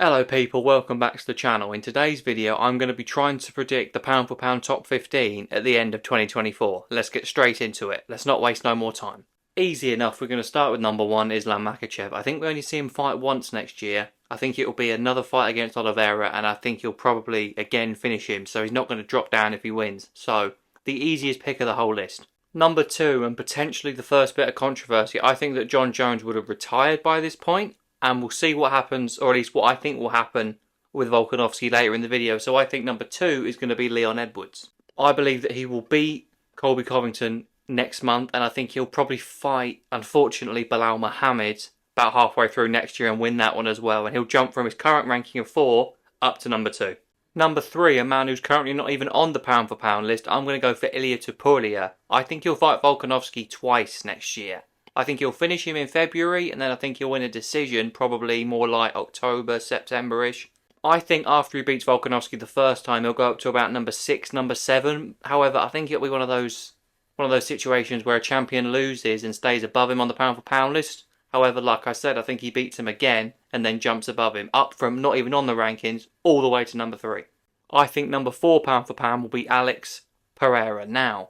Hello people, welcome back to the channel. In today's video I'm going to be trying to predict the pound for pound top 15 at the end of 2024. Let's get straight into it. Let's not waste no more time. Easy enough, we're going to start with number 1, Islam Makhachev. I think we only see him fight once next year. I think it will be another fight against Oliveira and I think he'll probably again finish him, so he's not going to drop down if he wins. So, the easiest pick of the whole list. Number 2, and potentially the first bit of controversy, I think that Jon Jones would have retired by this point. And we'll see what happens, or at least what I think will happen with Volkanovski later in the video. So I think number 2 is going to be Leon Edwards. I believe that he will beat Colby Covington next month, and I think he'll probably fight, unfortunately, Belal Muhammad about halfway through next year and win that one as well. And he'll jump from his current ranking of 4 up to number 2. Number 3, a man who's currently not even on the pound for pound list, I'm going to go for Ilia Topuria. I think he'll fight Volkanovski twice next year. I think he'll finish him in February, and then I think he'll win a decision, probably more like October, September-ish. I think after he beats Volkanovski the first time, he'll go up to about number 6, number 7. However, I think it'll be one of those situations where a champion loses and stays above him on the pound for pound list. However, like I said, I think he beats him again and then jumps above him, up from not even on the rankings, all the way to number 3. I think number 4 pound for pound will be Alex Pereira. Now,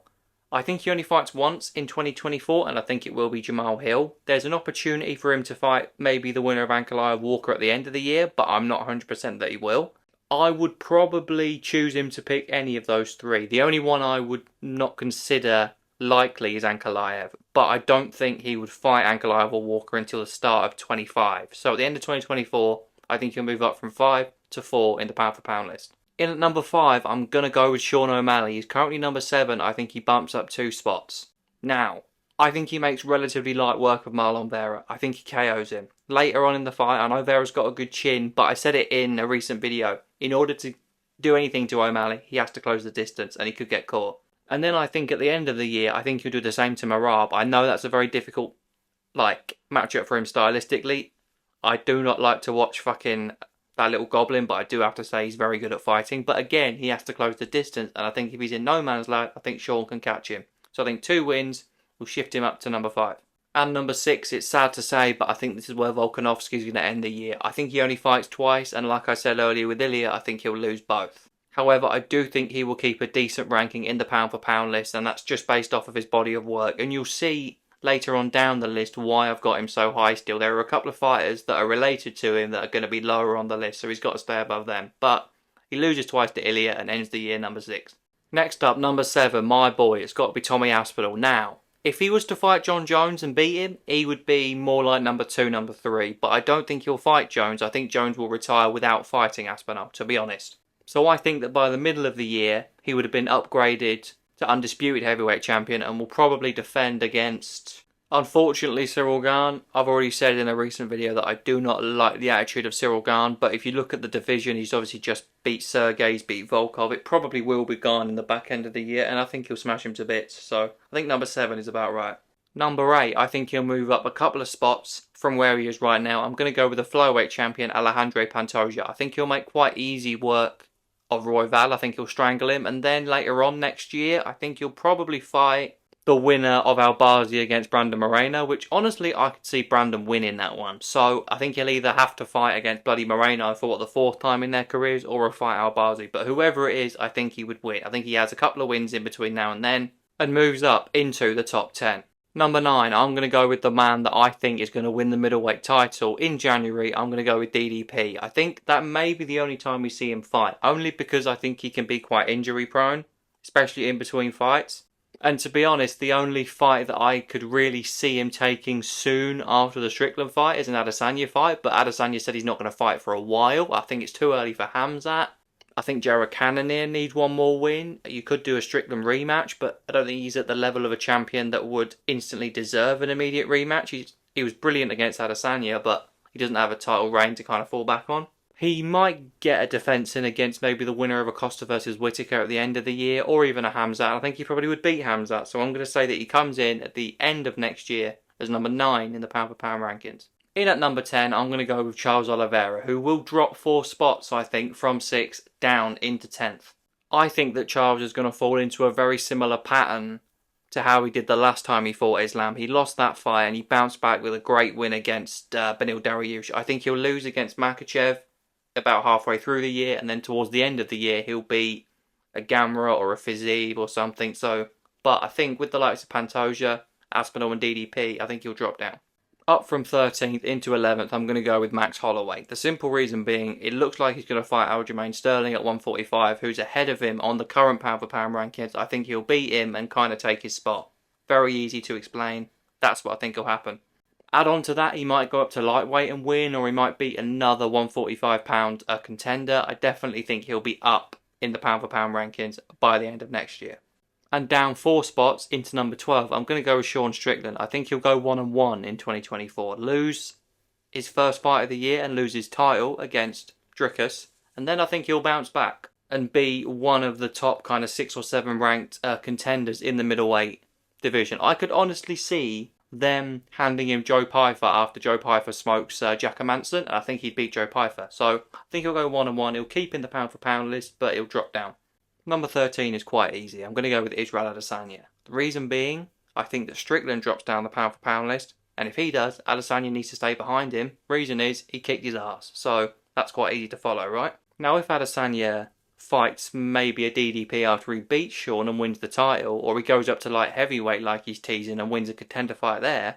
I think he only fights once in 2024, and I think it will be Jamal Hill. There's an opportunity for him to fight maybe the winner of Ankalaev Walker at the end of the year, but I'm not 100% that he will. I would probably choose him to pick any of those 3. The only one I would not consider likely is Ankalaev, but I don't think he would fight Ankalaev or Walker until the start of 25. So at the end of 2024, I think he'll move up from 5 to 4 in the pound for pound list. In at number 5, I'm going to go with Sean O'Malley. He's currently number 7. I think he bumps up 2 spots. Now, I think he makes relatively light work of Marlon Vera. I think he KOs him. Later on in the fight, I know Vera's got a good chin, but I said it in a recent video. In order to do anything to O'Malley, he has to close the distance, and he could get caught. And then I think at the end of the year, I think he'll do the same to Merab. I know that's a very difficult, matchup for him stylistically. I do not like to watch that little goblin, but I do have to say he's very good at fighting. But again, he has to close the distance, and I think if he's in no man's land, I think Sean can catch him. So I think 2 wins will shift him up to number 5. And number 6, it's sad to say, but I think this is where Volkanovski is going to end the year. I think he only fights twice, and like I said earlier with Ilia, I think he'll lose both. However, I do think he will keep a decent ranking in the pound for pound list, and that's just based off of his body of work. And you'll see later on down the list why I've got him so high still. There are a couple of fighters that are related to him that are going to be lower on the list, so he's got to stay above them. But he loses twice to Ilia and ends the year number 6. Next up, number 7, my boy, it's got to be Tommy Aspinall. Now, if he was to fight Jon Jones and beat him, he would be more like number 2, number 3. But I don't think he'll fight Jones. I think Jones will retire without fighting Aspinall, to be honest. So I think that by the middle of the year, he would have been upgraded to undisputed heavyweight champion and will probably defend against, unfortunately, Cyril Gane. I've already said in a recent video that I do not like the attitude of Cyril Gane, but if you look at the division, he's obviously just beat Sergey, he's beat Volkov. It probably will be Gane in the back end of the year, and I think he'll smash him to bits. So I think number 7 is about right. Number 8, I think he'll move up a couple of spots from where he is right now. I'm going to go with the flyweight champion, Alejandro Pantoja. I think he'll make quite easy work of Royval. I think he'll strangle him, and then later on next year, I think he'll probably fight the winner of Albazi against Brandon Moreno, which honestly I could see Brandon winning that one. So I think he'll either have to fight against bloody Moreno for the 4th time in their careers, or he'll fight Albazi. But whoever it is, I think he would win. I think he has a couple of wins in between now and then, and moves up into the top 10. Number 9, I'm going to go with the man that I think is going to win the middleweight title in January. I'm going to go with DDP. I think that may be the only time we see him fight, only because I think he can be quite injury prone, especially in between fights. And to be honest, the only fight that I could really see him taking soon after the Strickland fight is an Adesanya fight, but Adesanya said he's not going to fight for a while. I think it's too early for Khamzat. I think Jared Cannonier needs one more win. You could do a Strickland rematch, but I don't think he's at the level of a champion that would instantly deserve an immediate rematch. He was brilliant against Adesanya, but he doesn't have a title reign to kind of fall back on. He might get a defence in against maybe the winner of Acosta versus Whittaker at the end of the year, or even a Khamzat. I think he probably would beat Khamzat, so I'm going to say that he comes in at the end of next year as number 9 in the pound for pound rankings. In at number 10, I'm going to go with Charles Oliveira, who will drop 4 spots, I think, from 6 down into 10th. I think that Charles is going to fall into a very similar pattern to how he did the last time he fought Islam. He lost that fight and he bounced back with a great win against Beneil Dariush. I think he'll lose against Makhachev about halfway through the year, and then towards the end of the year he'll be a Gamera or a Fiziev or something. So, but I think with the likes of Pantoja, Aspinall and DDP, I think he'll drop down. Up from 13th into 11th, I'm going to go with Max Holloway. The simple reason being, it looks like he's going to fight Aljamain Sterling at 145, who's ahead of him on the current pound-for-pound rankings. I think he'll beat him and kind of take his spot. Very easy to explain. That's what I think will happen. Add on to that, he might go up to lightweight and win, or he might beat another 145-pound contender. I definitely think he'll be up in the pound-for-pound rankings by the end of next year. And down 4 spots into number 12, I'm going to go with Sean Strickland. I think he'll go 1-1 in 2024. Lose his first fight of the year and lose his title against Dricus. And then I think he'll bounce back and be one of the top kind of 6 or 7 ranked contenders in the middleweight division. I could honestly see them handing him Joe Pyfer after Joe Pyfer smokes Jack Manson. And I think he'd beat Joe Pyfer. So I think he'll go 1-1. He'll keep in the pound for pound list, but he'll drop down. Number 13 is quite easy. I'm going to go with Israel Adesanya. The reason being, I think that Strickland drops down the pound for pound list, and if he does, Adesanya needs to stay behind him. Reason is, he kicked his ass. So that's quite easy to follow, right? Now if Adesanya fights maybe a DDP after he beats Sean and wins the title, or he goes up to light heavyweight like he's teasing and wins a contender fight there,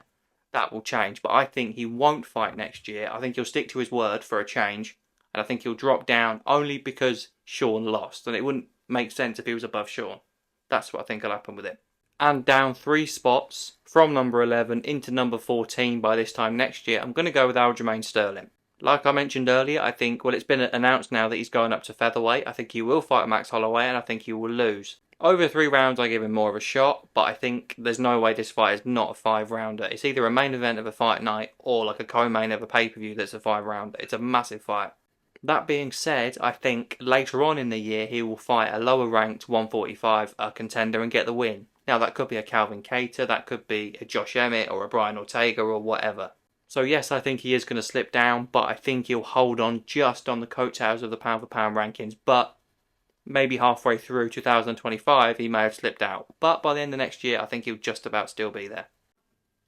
that will change. But I think he won't fight next year. I think he'll stick to his word for a change, and I think he'll drop down only because Sean lost, and it wouldn't make sense if he was above Sean. That's what I think will happen with it. And down 3 spots from number 11 into number 14 by this time next year, I'm going to go with Aljamain Sterling. Like I mentioned earlier, I think, well, it's been announced now that he's going up to featherweight. I think he will fight Max Holloway, and I think he will lose. Over 3 rounds, I give him more of a shot, but I think there's no way this fight is not a 5-rounder. It's either a main event of a fight night or like a co-main of a pay-per-view that's a 5-rounder. It's a massive fight. That being said, I think later on in the year he will fight a lower ranked 145 contender and get the win. Now that could be a Calvin Kattar, that could be a Josh Emmett or a Brian Ortega or whatever. So yes, I think he is going to slip down, but I think he'll hold on just on the coattails of the pound for pound rankings. But maybe halfway through 2025 he may have slipped out. But by the end of next year I think he'll just about still be there.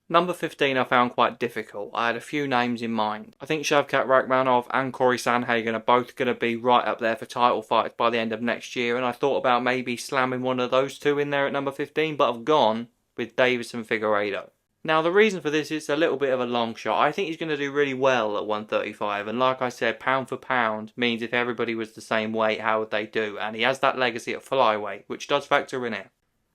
Number 15 I found quite difficult. I had a few names in mind. I think Shavkat Rakhmonov and Corey Sandhagen are both going to be right up there for title fights by the end of next year, and I thought about maybe slamming one of those two in there at number 15, but I've gone with Davison Figueiredo. Now the reason for this is a little bit of a long shot. I think he's going to do really well at 135, and like I said, pound for pound means if everybody was the same weight, how would they do? And he has that legacy at flyweight, which does factor in it.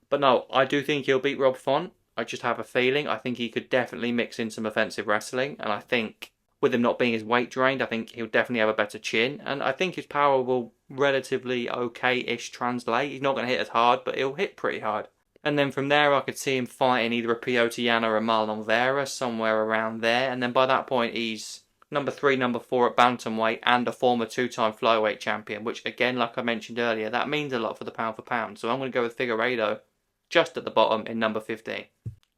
But no, I do think he'll beat Rob Font. I just have a feeling. I think he could definitely mix in some offensive wrestling, and I think with him not being his weight drained, I think he'll definitely have a better chin, and I think his power will relatively okay-ish translate. He's not going to hit as hard, but he'll hit pretty hard. And then from there I could see him fighting either a Piotr Jan or a Marlon Vera, somewhere around there, and then by that point he's number 3, number 4 at bantamweight and a former 2-time flyweight champion, which again, like I mentioned earlier, that means a lot for the pound for pound. So I'm going to go with Figueiredo just at the bottom in number 15.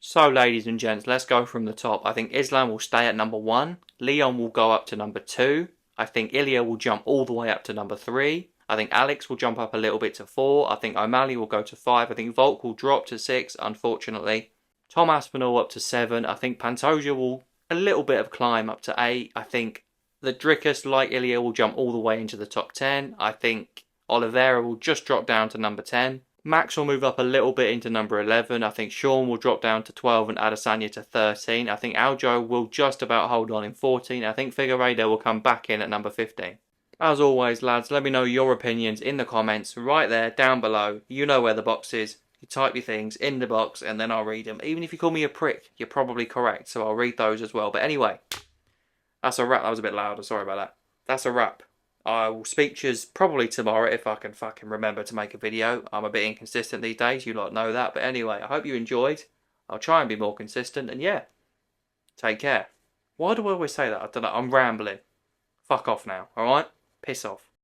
So ladies and gents, let's go from the top. I think Islam will stay at number 1. Leon will go up to number 2. I think Ilya will jump all the way up to number 3. I think Alex will jump up a little bit to 4. I think O'Malley will go to 5. I think Volk will drop to 6, unfortunately. Tom Aspinall up to 7. I think Pantoja will a little bit of climb up to 8. I think the Dricus, like Ilya, will jump all the way into the top 10. I think Oliveira will just drop down to number 10. Max will move up a little bit into number 11. I think Sean will drop down to 12 and Adesanya to 13. I think Aljo will just about hold on in 14. I think Figueiredo will come back in at number 15. As always, lads, let me know your opinions in the comments right there down below. You know where the box is. You type your things in the box and then I'll read them. Even if you call me a prick, you're probably correct, so I'll read those as well. But anyway, that's a wrap. That was a bit louder, sorry about that. That's a wrap. I will speak to you probably tomorrow if I can fucking remember to make a video. I'm a bit inconsistent these days, you lot know that. But anyway, I hope you enjoyed. I'll try and be more consistent, and yeah, take care. Why do I always say that? I don't know, I'm rambling. Fuck off now, alright? Piss off.